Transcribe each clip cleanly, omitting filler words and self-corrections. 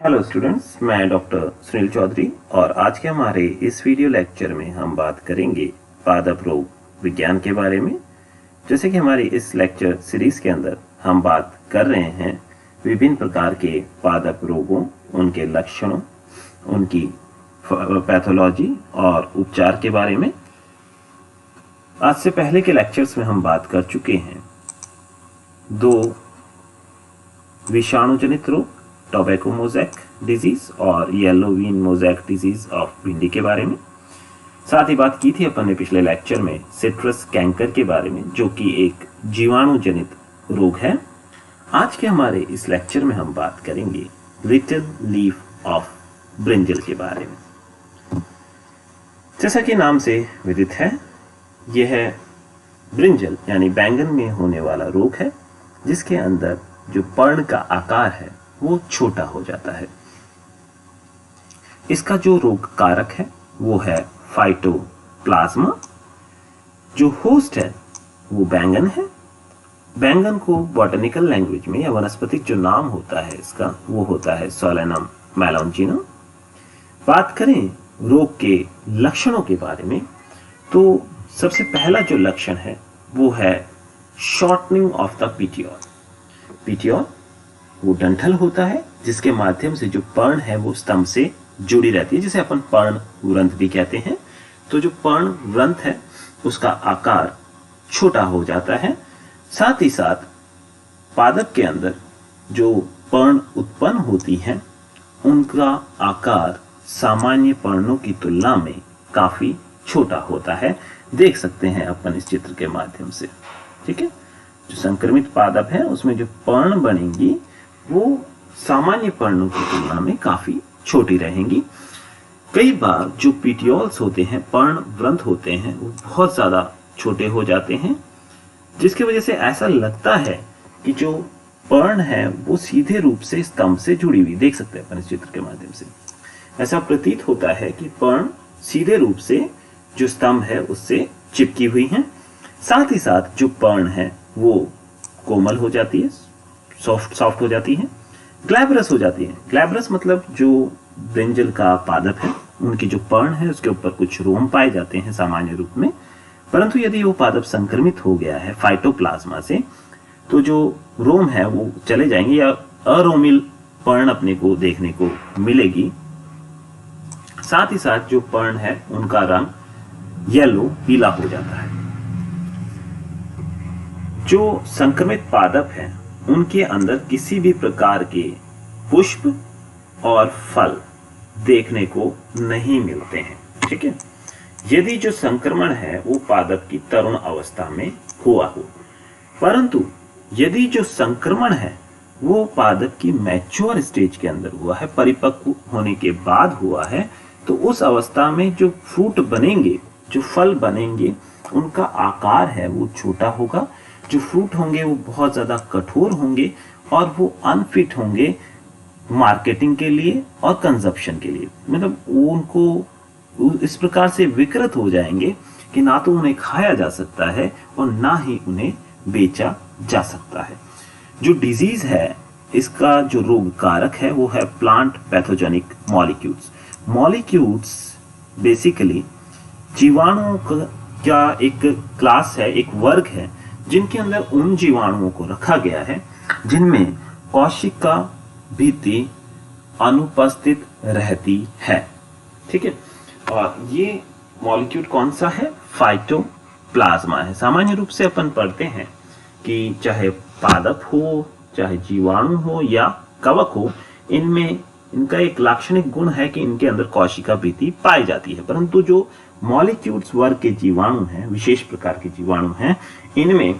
Hello students, मैं doctor Sunil Chaudhary और आज के हमारे इस वीडियो लेक्चर में हम बात करेंगे पादप रोग विज्ञान के बारे में। जैसे कि हमारी इस लेक्चर सीरीज के अंदर हम बात कर रहे हैं विभिन्न प्रकार के पादप रोगों, उनके लक्षणों, उनकी पैथोलॉजी और उपचार के बारे में। आज से पहले के लेक्चर्स में हम बात कर चुके हैं दो विषाणु जनित रोग, टोबैको मोज़ेक डिजीज और yellow vein mosaic disease of भिंडी के बारे में। साथ ही बात की थी अपन ने पिछले लेक्चर में सिट्रस कैंकर के बारे में, जो कि एक जीवाणु जनित रोग है। आज के हमारे इस लेक्चर में हम बात करेंगे लिटिल लीफ ऑफ ब्रिंजल के बारे में। जैसा कि नाम से विदित है, यह ब्रिंजल यानी बैंगन में होने वाला रोग है, जिसके अंदर जो पर्ण का आकार है वो छोटा हो जाता है। इसका जो रोग कारक है वो है फाइटोप्लाज्मा। जो होस्ट है वो बैंगन है। बैंगन को बॉटनिकल लैंग्वेज में या वनस्पतिक जो नाम होता है इसका वो होता है सोलेनम मैलोंजिनम। बात करें रोग के लक्षणों के बारे में, तो सबसे पहला जो लक्षण है वो है shortening of the petiole. Petiole वो डंठल होता है जिसके माध्यम से जो पर्ण है वो स्तंभ से जुड़ी रहती है, जिसे अपन पर्ण ग्रंथ भी कहते हैं। तो जो पर्ण ग्रंथ है उसका आकार छोटा हो जाता है। साथ ही साथ पादप के अंदर जो पर्ण उत्पन्न होती हैं उनका आकार सामान्य पर्णों की तुलना में काफी छोटा होता है। देख सकते हैं अपन इस चित्र के माध्यम से। ठीक है, जो संक्रमित पादप है उसमें जो पर्ण बनेंगी वो सामान्य पर्णों की तुलना में काफी छोटी रहेंगी। कई बार जो पिटियोल्स होते हैं, पर्ण ग्रंथ होते हैं, वो बहुत ज्यादा छोटे हो जाते हैं, जिसकी वजह से ऐसा लगता है कि जो पर्ण है वो सीधे रूप से स्तंभ से जुड़ी हुई। देख सकते हैं अपन इस चित्र के माध्यम से। ऐसा प्रतीत होता है कि पर्ण सीधे रूप से जो स्तंभ है उससे चिपकी हुई है। साथ ही साथ जो पर्ण है वो कोमल हो जाती है, सॉफ्ट हो जाती है, ग्लैब्रस हो जाती है। ग्लैब्रस मतलब जो ब्रिंजल का पादप है उनकी जो पर्ण है उसके ऊपर कुछ रोम पाए जाते हैं सामान्य रूप में, परंतु यदि वो पादप संक्रमित हो गया है फाइटोप्लाज्मा से तो जो रोम है वो चले जाएंगे या अरोमिल पर्ण अपने को देखने को मिलेगी। साथ ही साथ जो पर्ण है उनका रंग येलो पीला हो जाता है। जो संक्रमित पादप है उनके अंदर किसी भी प्रकार के पुष्प और फल देखने को नहीं मिलते हैं। ठीक है, यदि जो संक्रमण है वो पादप की तरुण अवस्था में हुआ हो, परंतु यदि जो संक्रमण है वो पादप की मैच्योर स्टेज के अंदर हुआ है, परिपक्व होने के बाद हुआ है, तो उस अवस्था में जो फ्रूट बनेंगे, जो फल बनेंगे, उनका आकार है वो छोटा होगा। जो फ्रूट होंगे वो बहुत ज्यादा कठोर होंगे और वो अनफिट होंगे मार्केटिंग के लिए और कंजप्शन के लिए। मतलब उनको इस प्रकार से विकृत हो जाएंगे कि ना तो उन्हें खाया जा सकता है और ना ही उन्हें बेचा जा सकता है। जो डिजीज है, इसका जो रोग कारक है वो है plant pathogenic molecules. Molecules basically जीवाणुओं का एक क्लास है, एक वर्ग है, जिनके अंदर उन जीवाणुओं को रखा गया है जिनमें कोशिका भित्ति अनुपस्थित रहती है। ठीक है, और ये मॉलिक्यूल कौन सा है? फाइटोप्लाज्मा है। सामान्य रूप से अपन पढ़ते हैं कि चाहे पादप हो, चाहे जीवाणु हो या कवक हो, इनमें इनका एक लाक्षणिक गुण है कि इनके अंदर कोशिका भित्ति पाई जाती है। परंतु जो मॉलिक्यूल्स वर्ग के जीवाणु हैं, विशेष प्रकार के जीवाणु हैं, इनमें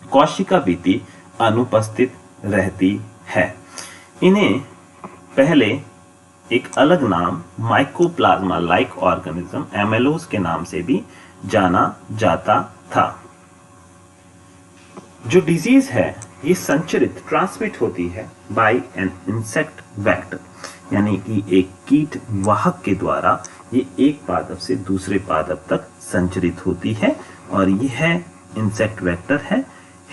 कोशिका भित्ति अनुपस्थित रहती है। इन्हें पहले एक अलग नाम माइकोप्लाज्मा लाइक ऑर्गेनिज्म, एमएलओस के नाम से भी जाना जाता था। जो डिजीज है ये संचरित ट्रांसमिट होती है बाय एन इंसेक्ट वेक्टर, यानी कि एक कीट वाहक के द्वारा ये एक पादप से दूसरे पादप तक संचरित होती है और यह इंसेक्ट वेक्टर है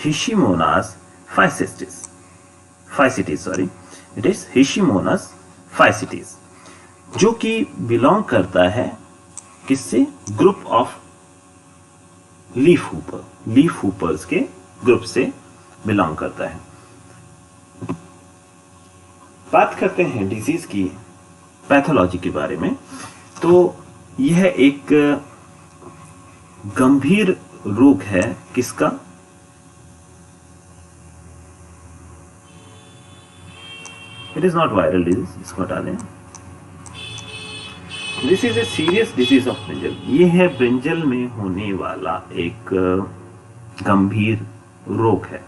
हिशिमोनास फाइसिटिस। इट इज हिशिमोनस फाइसिटिस, जो कि बिलोंग करता है किससे? Group of leaf hopper, leaf hoppers के ग्रुप से बिलोंग करता है। बात करते हैं डिजीज की पैथोलॉजी के बारे में। तो यह एक गंभीर रोग है, किसका? It is not viral disease, इसको हटा दें। This is a serious disease of brinjal. ये है ब्रिंजल में होने वाला एक गंभीर रोग है।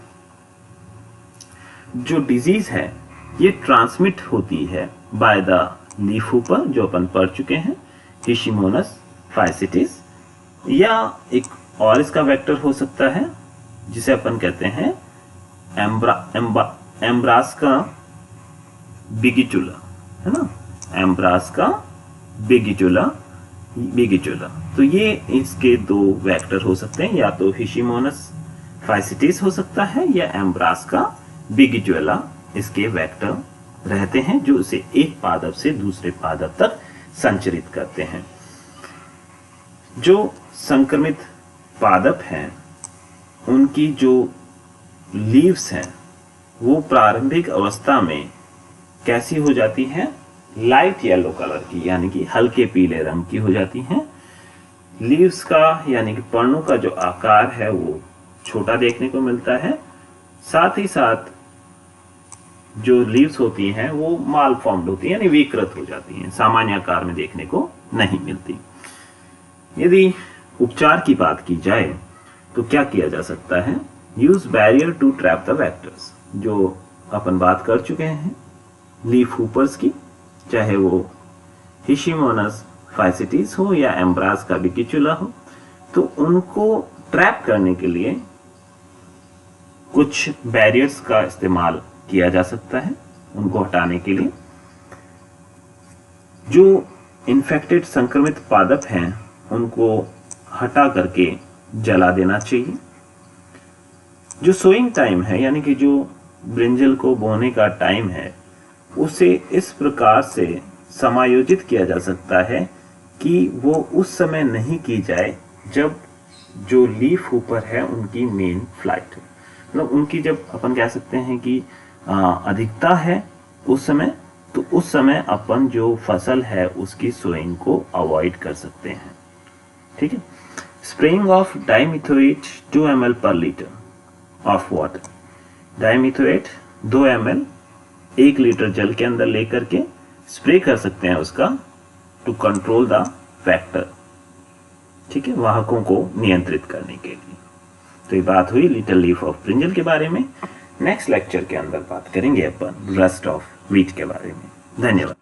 जो डिजीज है ये ट्रांसमिट होती है बाय द लीफ हुपर, जो अपन पढ़ चुके हैं, हिशिमोनस फाइसिटिस, या एक और इसका वेक्टर हो सकता है जिसे अपन कहते हैं एम्ब्रास्का बिगिचुला, है ना, एम्ब्रास्का बिगिचुला। तो ये इसके दो वेक्टर हो सकते हैं, या तो हिशिमोनस फाइसिटिस हो सकता है या एम्ब्रास्का बिगिचुला इसके वेक्टर रहते हैं, जो इसे एक पादप से दूसरे पादप तक संचरित करते हैं। जो संक्रमित पादप हैं उनकी जो लीव्स हैं वो प्रारंभिक अवस्था में कैसी हो जाती हैं? लाइट येलो कलर की, यानी कि हल्के पीले रंग की हो जाती हैं। लीव्स का यानी कि पर्णों का जो आकार है वो छोटा देखने को मिलता है। साथ ही साथ जो लीव्स होती हैं वो माल फॉर्म्ड होती हैं, यानी विकृत हो जाती हैं, सामान्य आकार में देखने को नहीं मिलती। यदि उपचार की बात की जाए तो क्या किया जा सकता है? Use barrier to trap the vectors, जो अपन बात कर चुके हैं लीफ हुपर्स की, चाहे वो हिशिमोनस फाइसिटिस हो या एम्ब्रास्का बिगिचुला हो, तो उनको ट्रैप करने के लिए कुछ बैरियर्स का इस्तेमाल किया जा सकता है उनको हटाने के लिए। जो इन्फेक्टेड संक्रमित पादप हैं उनको हटा करके जला देना चाहिए। जो सोइंग टाइम है, यानी कि जो ब्रिंजल को बोने का टाइम है, उसे इस प्रकार से समायोजित किया जा सकता है कि वो उस समय नहीं की जाए जब जो लीफ हुपर है उनकी मेन फ्लाइट, मतलब उनकी जब अपन कह सकते हैं कि अधिकता है उस समय, तो उस समय अपन जो फसल है उसकी सोइंग को अवॉइड कर सकते हैं। ठीक है। स्प्रेइंग ऑफ डाइमिथोएट 2 ml पर litre of water. Dimethoate 2 ml 1 litre जल के अंदर लेकर के स्प्रे कर सकते हैं उसका, टू कंट्रोल द फैक्टर, ठीक है, वाहकों को नियंत्रित करने के लिए। तो ये बात हुई लिटिल लीफ ऑफ ब्रिंजल के बारे में। नेक्स्ट लेक्चर के अंदर बात करेंगे अपन रस्ट ऑफ व्हीट के बारे में। धन्यवाद।